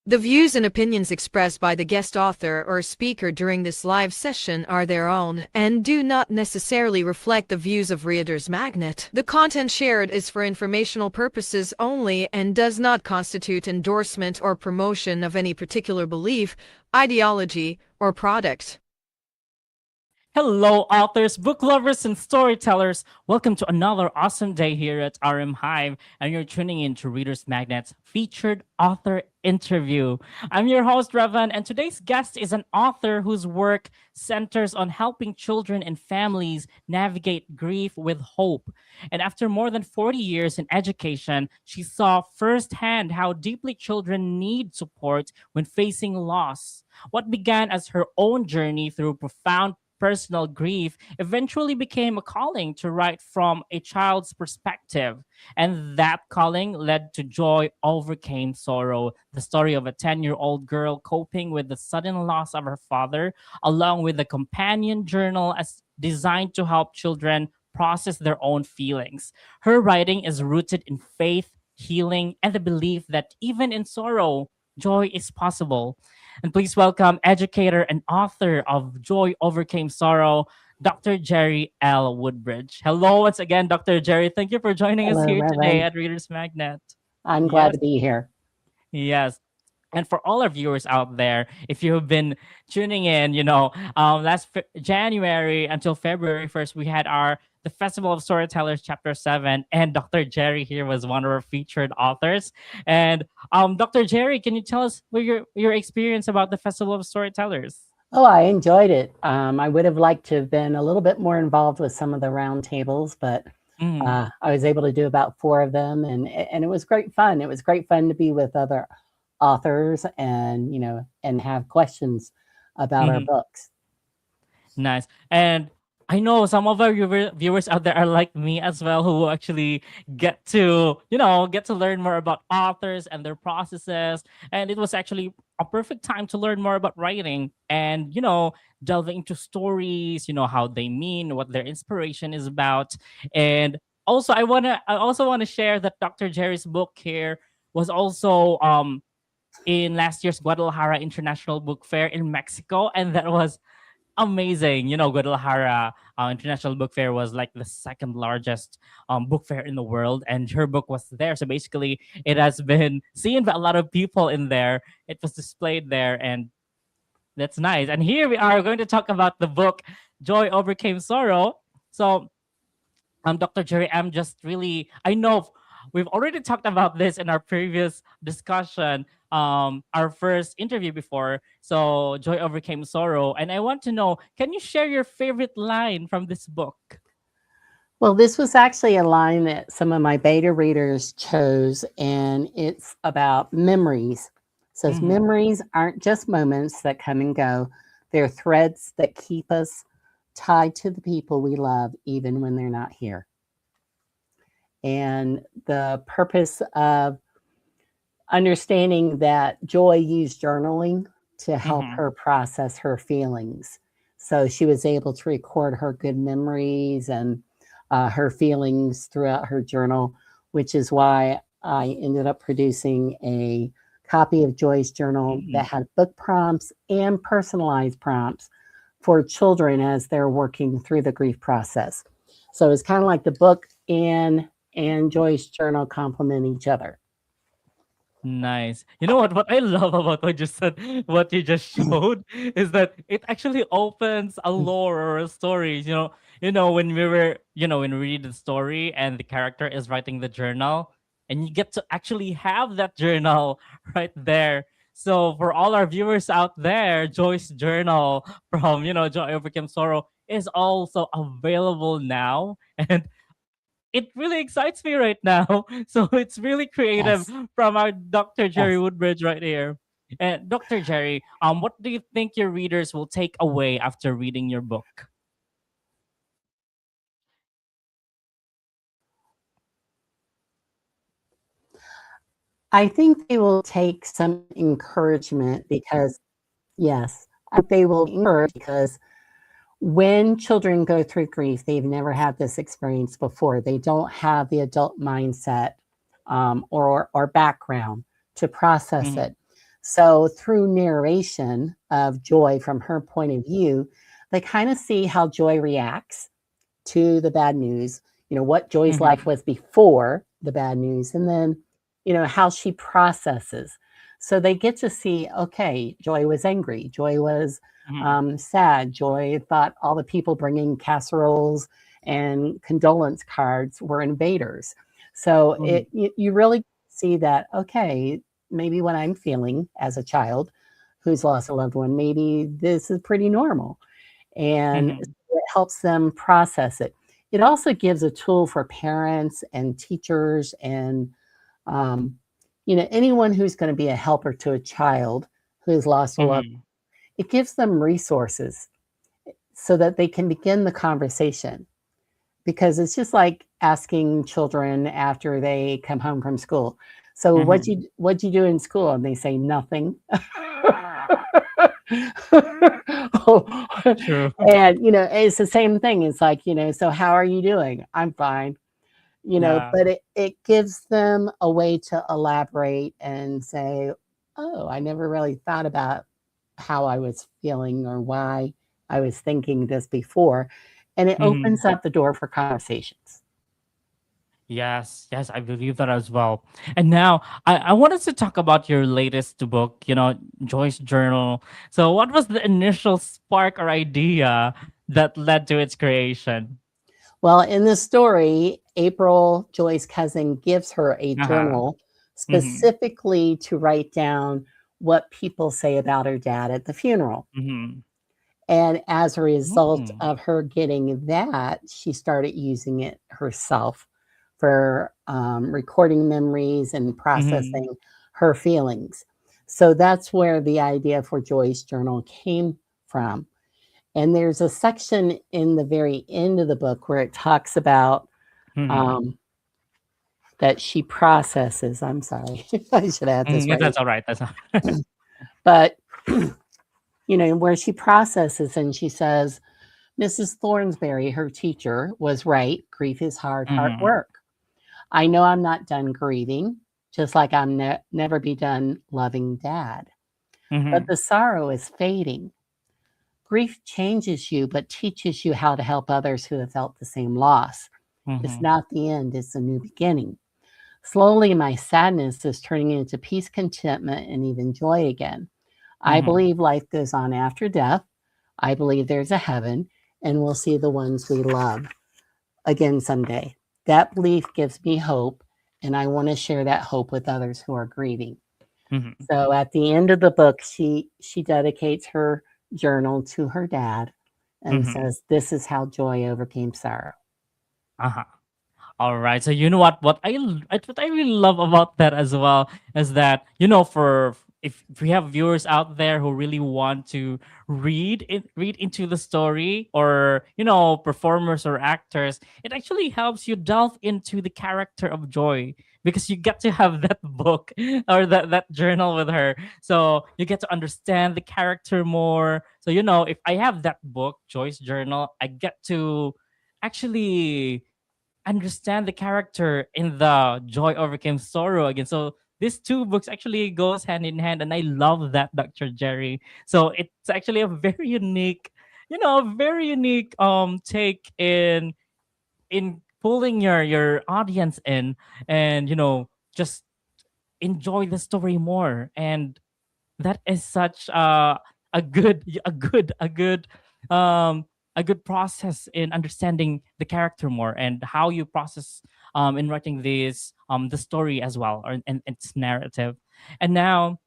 The views and opinions expressed by the guest author or speaker during this live session are their own and do not necessarily reflect the views of Reader's Magnet. The content shared is for informational purposes only and does not constitute endorsement or promotion of any particular belief, ideology, or product. Hello, authors, book lovers, and storytellers. Welcome to another awesome day here at RM Hive, and you're tuning in to Reader's Magnet's featured author interview. I'm your host, Revan, and today's guest is an author whose work centers on helping children and families navigate grief with hope. And after more than 40 years in education, she saw firsthand how deeply children need support when facing loss. What began as her own journey through profound personal grief eventually became a calling to write from a child's perspective. And that calling led to Joy Overcame Sorrow, the story of a 10-year-old girl coping with the sudden loss of her father, along with a companion journal as designed to help children process their own feelings. Her writing is rooted in faith, healing, and the belief that even in sorrow, joy is possible. And please welcome educator and author of Joy Overcame Sorrow, Dr. Jerry L. Woodbridge. Hello once again, Dr. Jerry. Thank you for joining us Hello, here today Reverend. at Reader's Magnet. I'm glad Yes, to be here. yes. And for all our viewers out there, if you've been tuning in, last January until February 1st, we had the Festival of Storytellers Chapter 7, and Dr. Jerry here was one of our featured authors. And Dr. Jerry, can you tell us what your experience about the Festival of Storytellers? Oh, I enjoyed it. I would have liked to have been a little bit more involved with some of the round tables, but I was able to do about 4 of them, and it was great fun. It was great fun to be with other authors and and have questions about our books. Nice. And I know some of our viewers out there are like me as well, who actually get to learn more about authors and their processes. And it was actually a perfect time to learn more about writing and, delving into stories, how they mean, what their inspiration is about. And also I also want to share that Dr. Jerry's book here was also in last year's Guadalajara International Book Fair in Mexico, and that was amazing. Guadalajara International Book Fair was like the second largest book fair in the world, and her book was there. So basically, it has been seen by a lot of people in there. It was displayed there, and that's nice. And here we are going to talk about the book Joy Overcame Sorrow. So Dr. Jerry, I know we've already talked about this in our previous discussion, our first interview before. So, Joy Overcame Sorrow. And I want to know, can you share your favorite line from this book? Well, this was actually a line that some of my beta readers chose, and it's about memories. It says, memories aren't just moments that come and go. They're threads that keep us tied to the people we love, even when they're not here. And the purpose of understanding that Joy used journaling to help her process her feelings. So she was able to record her good memories and her feelings throughout her journal, which is why I ended up producing a copy of Joy's journal that had book prompts and personalized prompts for children as they're working through the grief process. So it's kind of like the book and Joy's journal complement each other. Nice. You know what? What I love about what you just showed, is that it actually opens a lore or a story. When we read the story and the character is writing the journal, and you get to actually have that journal right there. So for all our viewers out there, Joy's journal from Joy Overcame Sorrow is also available now, and it really excites me right now. So it's really creative Yes. from our Dr. Jerry Yes. Woodbridge right here. And Dr. Jerry, what do you think your readers will take away after reading your book? I think they will take some encouragement because, yes, they will encourage because when children go through grief, they've never had this experience before. They don't have the adult mindset or background to process it. So through narration of Joy from her point of view, they kind of see how Joy reacts to the bad news, what Joy's life was before the bad news, and then, how she processes. So they get to see, okay, Joy was angry. Joy was sad. Joy thought all the people bringing casseroles and condolence cards were invaders. So you really see that, okay, maybe what I'm feeling as a child who's lost a loved one, maybe this is pretty normal. And it helps them process it. It also gives a tool for parents and teachers and, anyone who's going to be a helper to a child who has lost a loved one. It gives them resources so that they can begin the conversation. Because it's just like asking children after they come home from school. So what'd you do in school? And they say nothing. True. And it's the same thing. It's like, so how are you doing? I'm fine. But it gives them a way to elaborate and say, oh, I never really thought about how I was feeling or why I was thinking this before. And it opens up the door for conversations. Yes, I believe that as well. And now I wanted to talk about your latest book, Joy's Journal. So what was the initial spark or idea that led to its creation? Well, in the story, April, Joy's cousin, gives her a journal specifically to write down what people say about her dad at the funeral. And as a result of her getting that, she started using it herself for recording memories and processing her feelings. So that's where the idea for Joy's Journal came from. And there's a section in the very end of the book where it talks about that she processes. I'm sorry, I should add this right. That's all right. That's all right. But, where she processes and she says, Mrs. Thornsberry, her teacher, was right. Grief is hard work. I know I'm not done grieving, just like I'm never be done loving Dad. But the sorrow is fading. Grief changes you, but teaches you how to help others who have felt the same loss. It's not the end, it's a new beginning. Slowly, my sadness is turning into peace, contentment, and even joy again. I believe life goes on after death. I believe there's a heaven, and we'll see the ones we love again someday. That belief gives me hope, and I want to share that hope with others who are grieving. So at the end of the book, she dedicates her journal to her dad and says, this is how joy overcame sorrow. All right. So you know what I really love about that as well is that for if we have viewers out there who really want to read into the story, or performers or actors, it actually helps you delve into the character of Joy, because you get to have that book or that journal with her, so you get to understand the character more. So if I have that book, Joy's Journal, I get to actually understand the character in the Joy Overcame Sorrow again. So these two books actually goes hand in hand, and I love that, Dr. Jerry. So it's actually a very unique, take in pulling your audience in, and just enjoy the story more. And that is such um a good process in understanding the character more, and how you process in writing this the story as well, or and its narrative. And now,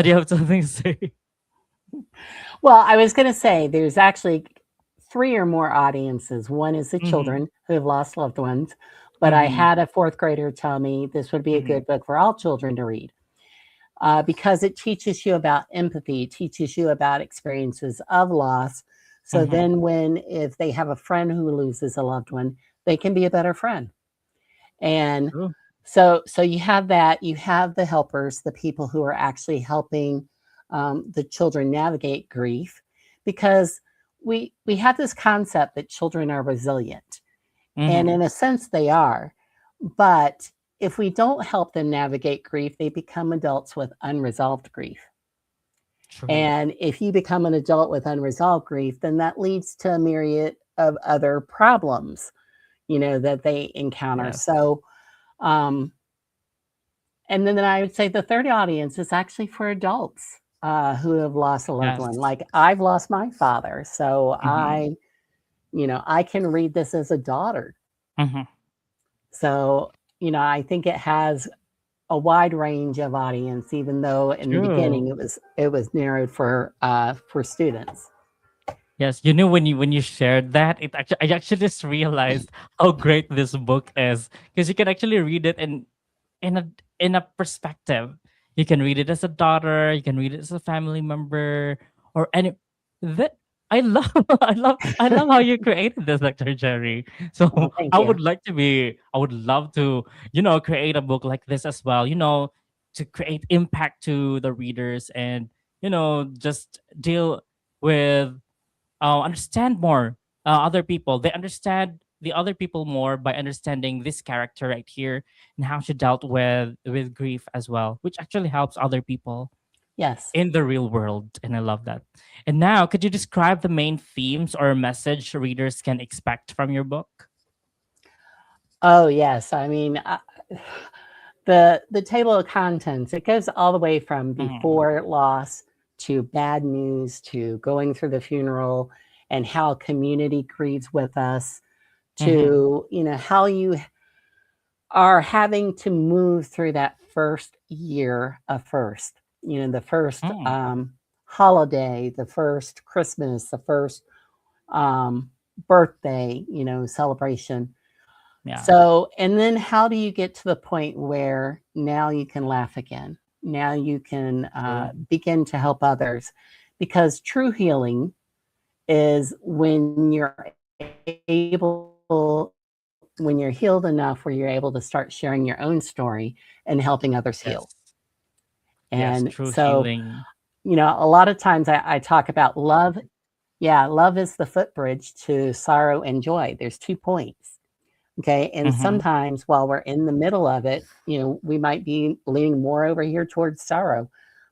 do you have something to say? Well, I was going to say there's actually 3 or more audiences. One is the children who have lost loved ones, but I had a 4th grader tell me this would be a good book for all children to read. Because it teaches you about empathy, teaches you about experiences of loss. So then if they have a friend who loses a loved one, they can be a better friend. And so you have that, you have the helpers, the people who are actually helping the children navigate grief, because we have this concept that children are resilient. And in a sense they are, but if we don't help them navigate grief, they become adults with unresolved grief. True. And if you become an adult with unresolved grief, then that leads to a myriad of other problems, that they encounter. Yes. So, and then I would say the third audience is actually for adults who have lost a loved one. Yes. Like I've lost my father, so Mhm. I can read this as a daughter. Mhm. So, I think it has a wide range of audience, even though in the beginning True. it was narrowed for students. Yes, when you shared that, I actually just realized how great this book is, because you can actually read it in a in a perspective. You can read it as a daughter, you can read it as a family member, or any that I love I love how you created this, Dr. Jerry. So Well, thank you. I would love to, create a book like this as well, to create impact to the readers, and just deal with understand more other people. They understand the other people more by understanding this character right here, and how she dealt with grief as well, which actually helps other people Yes. in the real world. And I love that. And now, could you describe the main themes or message readers can expect from your book? Oh, yes. I mean, the table of contents, it goes all the way from Mhm. before loss to bad news to going through the funeral and how community grieves with us Mhm. to, how you are having to move through that first year of first, the first Mm. holiday, the first Christmas, the first um, birthday, celebration. Yeah. So, and then how do you get to the point where now you can laugh again? Now you can True. begin to help others, because true healing is when you're able, when you're healed enough where you're able to start sharing your own story and helping others heal. Yes. Yes. And True so, healing. a lot of times I talk about love. Yeah, love is the footbridge to sorrow and joy. There's 2 points. Okay. And Mhm. sometimes while we're in the middle of it, we might be leaning more over here towards sorrow.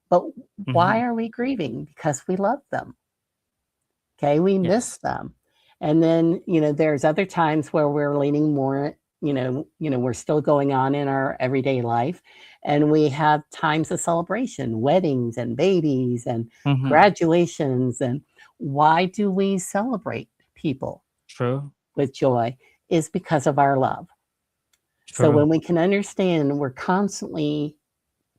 But why Mhm. are we grieving? Because we love them. Okay. We miss Yes. them. And then, there's other times where we're leaning more, we're still going on in our everyday life. And we have times of celebration, weddings and babies and Mhm. graduations. And why do we celebrate people True. with joy? Is because of our love. So True. when we can understand we're constantly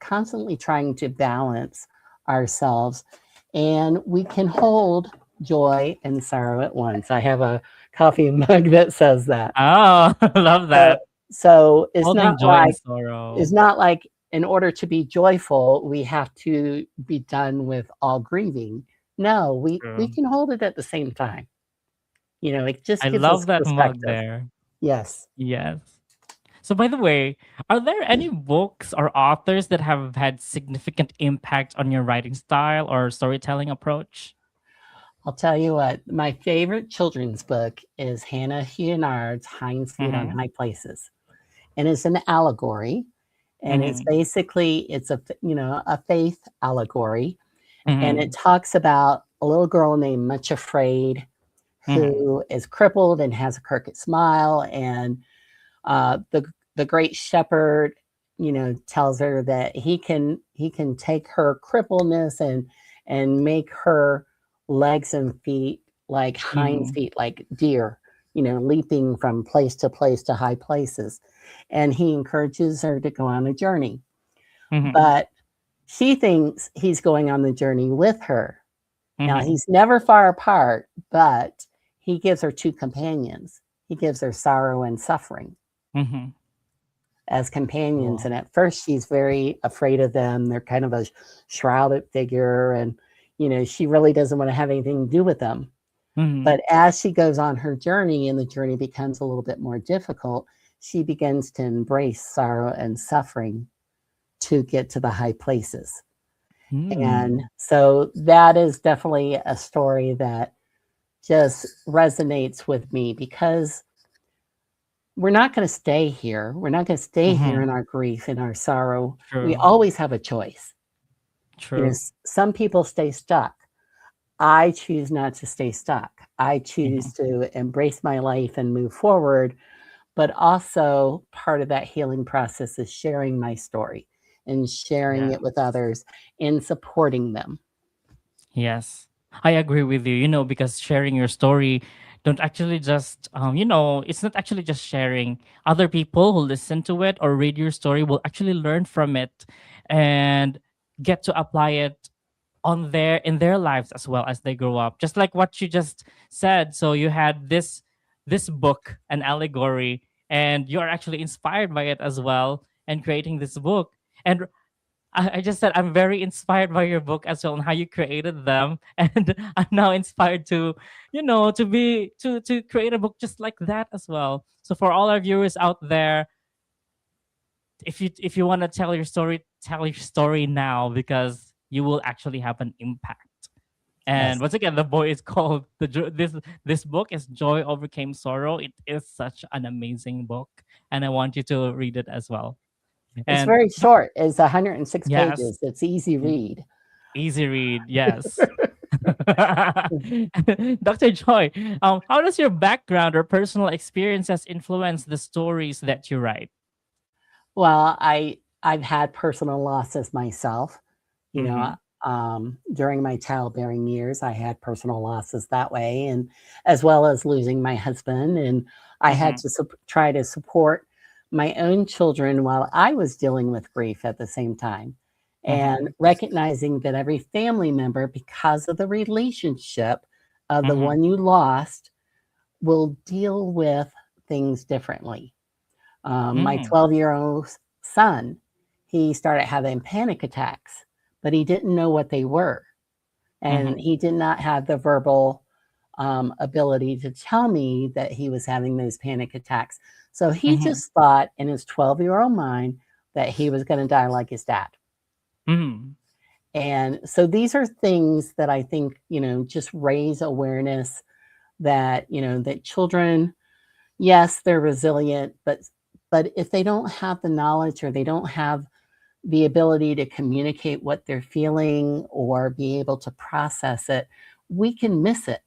trying to balance ourselves, and we can hold joy and sorrow at once. I have a coffee mug that says that. Oh, I love So, that. so Holding joy and sorrow. in order to be joyful, we have to be done with all grieving. No, we True. can hold it at the same time. It just I gives us love that mug perspective. there. Yes. Yes. So, by the way, are there any books or authors that have had significant impact on your writing style or storytelling approach? I'll tell you what, my favorite children's book is Hannah Husnard's Hind's Feet on Mm-hmm. High Places. And it's an allegory. And it's Mm-hmm. basically, it's a faith allegory. And it Mm-hmm. talks about a little girl named Much Afraid Mm-hmm. who is crippled and has a crooked smile. And the great shepherd, tells her that he can take her crippledness and make her legs and feet like hinds Mm-hmm. feet, like deer, leaping from place to place to high places. And he encourages her to go on a journey. Mm-hmm. But she thinks he's going on the journey with her. Now, Mm-hmm. he's never far apart, but he gives her two companions. He gives her sorrow and suffering Mm-hmm. as companions. Cool. And at first, she's very afraid of them. They're kind of a shrouded figure. And, she really doesn't want to have anything to do with them. Mm-hmm. But as she goes on her journey and the journey becomes a little bit more difficult, she begins to embrace sorrow and suffering to get to the high places. And Mm. so that is definitely a story that just resonates with me because we're not going to stay here. We're not going to stay here in Mm-hmm. our grief, in our sorrow. We True. always have a choice. True. Some people stay stuck. I choose not to stay stuck. I choose Mm-hmm. to embrace my life and move forward. But also, part of that healing process is sharing my story and sharing Yeah. it with others and supporting them. Yes, I agree with you. Because sharing your story don't actually just it's not actually just sharing. Other people who listen to it or read your story will actually learn from it and get to apply it on their in their lives as well as they grow up. Just like what you just said. So you had this book, an allegory, and you're actually inspired by it as well and creating this book. And I just said I'm very inspired by your book as well and how you created them, and I'm now inspired to, to create a book just like that as well. So for all our viewers out there, if you want to tell your story now because you will actually have an impact. And Yes. once again, the boy is called this book is Joy Overcame Sorrow. It is such an amazing book, and I want you to read it as well. It's And very short. It's 106 yes, pages. It's easy read. easy read, yes. Dr. Joy, how does your background or personal experiences influence the stories that you write? Well, I've had personal losses myself. You know, Mm-hmm. during my childbearing years, I had personal losses that way, and as well as losing my husband. And I had Mm-hmm. to try to support my own children while I was dealing with grief at the same time. Mm-hmm. And recognizing that every family member, because of the relationship of the Mm-hmm. one you lost, will deal with things differently. My Mm-hmm. 12-year-old son, he started having panic attacks, but he didn't know what they were. And Mm-hmm. he did not have the verbal ability to tell me that he was having those panic attacks. So he Mm-hmm. just thought in his 12-year-old mind that he was going to die like his dad. Mm-hmm. And so these are things that I think, just raise awareness that, that children, yes, they're resilient, but if they don't have the knowledge or they don't have the ability to communicate what they're feeling or be able to process it, we can miss it.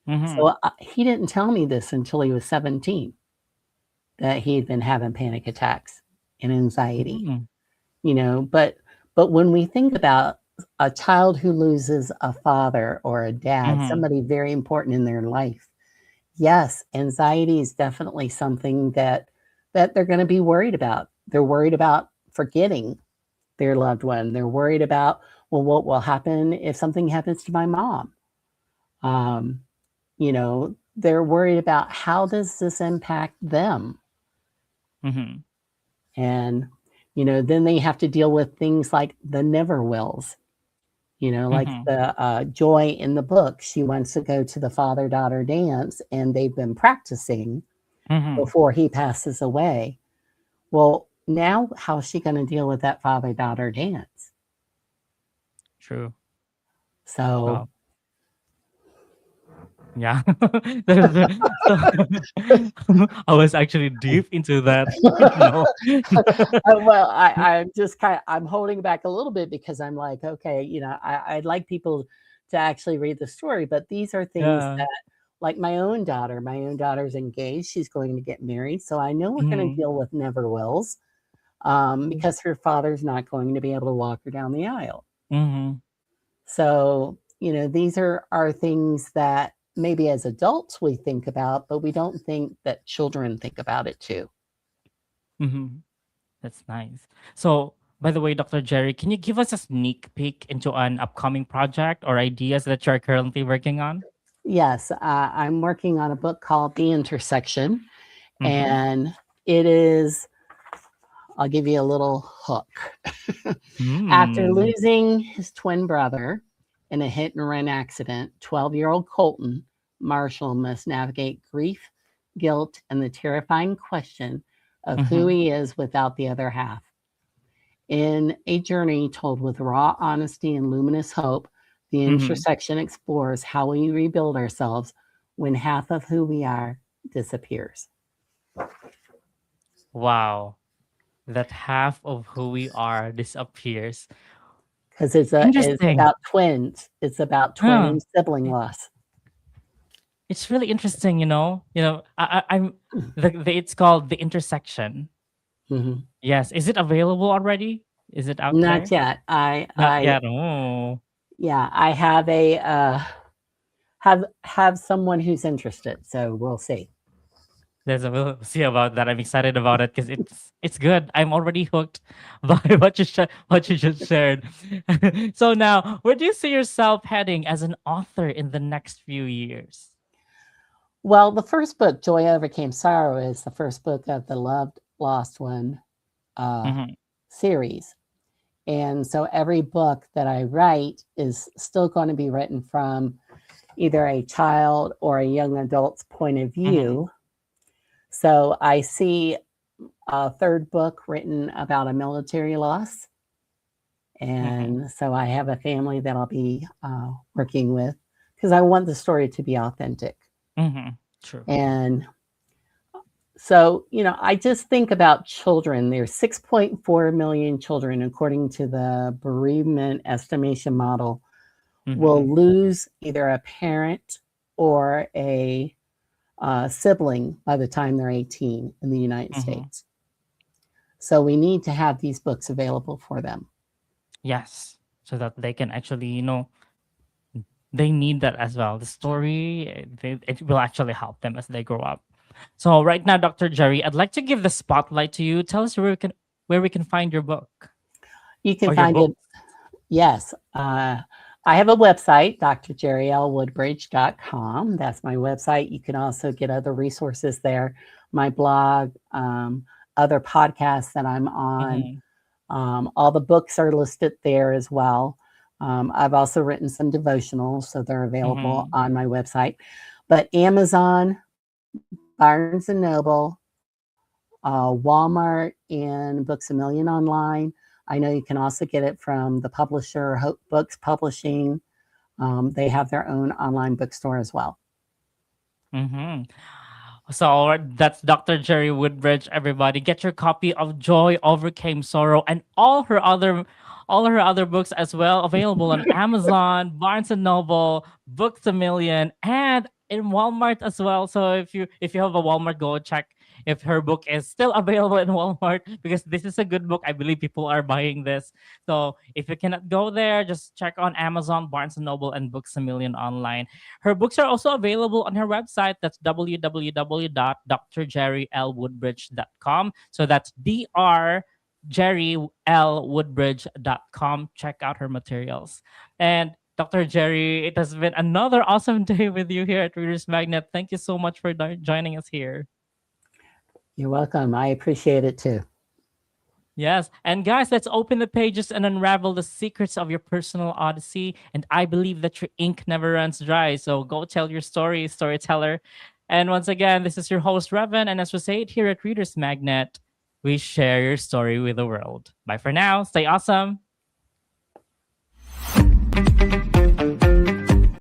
Mm-hmm. So he didn't tell me this until he was 17 that he had been having panic attacks and anxiety, Mm-hmm. but when we think about a child who loses a father or a dad, Mm-hmm. somebody very important in their life, yes, anxiety is definitely something that they're going to be worried about. They're worried about forgetting their loved one. They're worried about, well, what will happen if something happens to my mom? Um, they're worried about how does this impact them? Mm-hmm. And, then they have to deal with things like the never wills. Like Mm-hmm. the Joy in the book, she wants to go to the father daughter dance, and they've been practicing Mm-hmm. before he passes away. Well, now how's she going to deal with that father daughter dance? True. So, Wow. Yeah. So I was actually deep into that. No. well, I'm just I'm holding back a little bit because I'm like, okay, I'd like people to actually read the story, but these are things Yeah. that, like my own daughter's engaged, she's going to get married, so I know we're going to Mm-hmm. deal with never wills, because her father's not going to be able to walk her down the aisle. Mm-hmm. So, these are things that maybe as adults we think about, but we don't think that children think about it too. Mm-hmm. That's nice. So, by the way, Dr. Jerry, can you give us a sneak peek into an upcoming project or ideas that you're currently working on? Yes, I'm working on a book called The Intersection, Mm-hmm. and it is, I'll give you a little hook. After Mm. losing his twin brother in a hit and run accident, 12-year-old Colton Marshall must navigate grief, guilt, and the terrifying question of who Mm-hmm. he is without the other half. In a journey told with raw honesty and luminous hope, the Mm-hmm. intersection explores how we rebuild ourselves when half of who we are disappears. Wow. That half of who we are disappears. because it's Interesting. about twins. It's about Huh. twin sibling loss. It's really interesting, I'm it's called The Intersection. Mhm. Yes. Is it available already? Is it out Not there? yet. Not yet. Oh. Yeah, I have have someone who's interested, so we'll see. We'll see about that. I'm excited about it because it's good. I'm already hooked by what you just shared. So now, where do you see yourself heading as an author in the next few years? Well, the first book, Joy Overcame Sorrow, is the first book of the Loved Lost One Mm-hmm. series. And so every book that I write is still going to be written from either a child or a young adult's point of Mm-hmm. view. So I see a third book written about a military loss. Mm-hmm. And so I have a family that I'll be working with because I want the story to be authentic. Mm-hmm. True. And so, I just think about children. There's 6.4 million children, according to the bereavement estimation model, will Mm-hmm. lose either a parent or a sibling by the time they're 18 in the United Mm-hmm. States. So we need to have these books available for them. Yes, so that they can actually, they need that as well. The story, it will actually help them as they grow up. So right now, Dr. Jerry, I'd like to give the spotlight to you. Tell us where we can find your book You can or your find it, books. yes. I have a website, drjerrylwoodbridge.com. That's my website. You can also get other resources there, my blog, other podcasts that I'm on. Mm-hmm. All the books are listed there as well. I've also written some devotionals, so they're available Mm-hmm. on my website. But Amazon, Barnes and Noble, Walmart, and Books a Million online. I know you can also get it from the publisher, Hope Books Publishing. They have their own online bookstore as well. Mm-hmm. So that's Dr. Jerry Woodbridge. Everybody, get your copy of Joy Overcame Sorrow and all her other books as well, available on Amazon, Barnes and Noble, Books a Million, and in Walmart as well. So if you have a Walmart, go check if her book is still available in Walmart because this is a good book. I believe people are buying this. So if you cannot go there, just check on Amazon, Barnes and Noble, and Books a Million online. Her books are also available on her website. That's www.drjerrylwoodbridge.com. So that's drjerrylwoodbridge.com. Check out her materials. And Dr. Jerry, it has been another awesome day with you here at Readers Magnet. Thank you so much for joining us here. You're welcome. I appreciate it too. Yes. And guys, let's open the pages and unravel the secrets of your personal odyssey. And I believe that your ink never runs dry. So go tell your story, storyteller. And once again, this is your host, Revan. And as we say it here at Readers Magnet, we share your story with the world. Bye for now. Stay awesome.